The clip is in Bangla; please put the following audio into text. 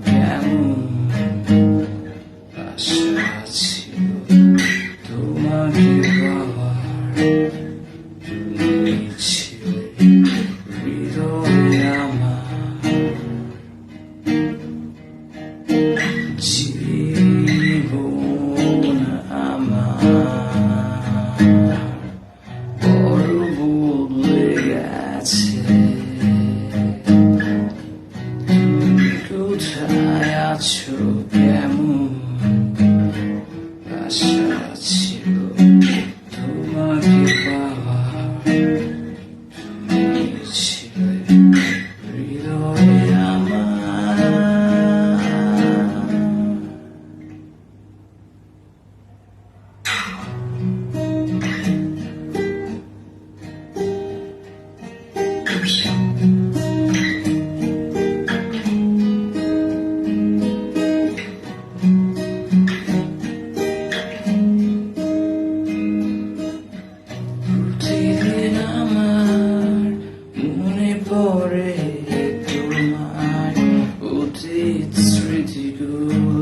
কেমন আশা ছিল তোমাকে পাওয়ার, তুমি ছিলে হৃদয়ে আমার, জীবন আমার বড় বদলে গেছে। তুমি কোথায় আছো, কেমন আশা ছিল তোমাকে পাওয়ার, তুমি ছিলে হৃদয়ে আমার। প্রতিদিন আমার মনে পড়ে তোমার অতীত স্মৃতিগুলো,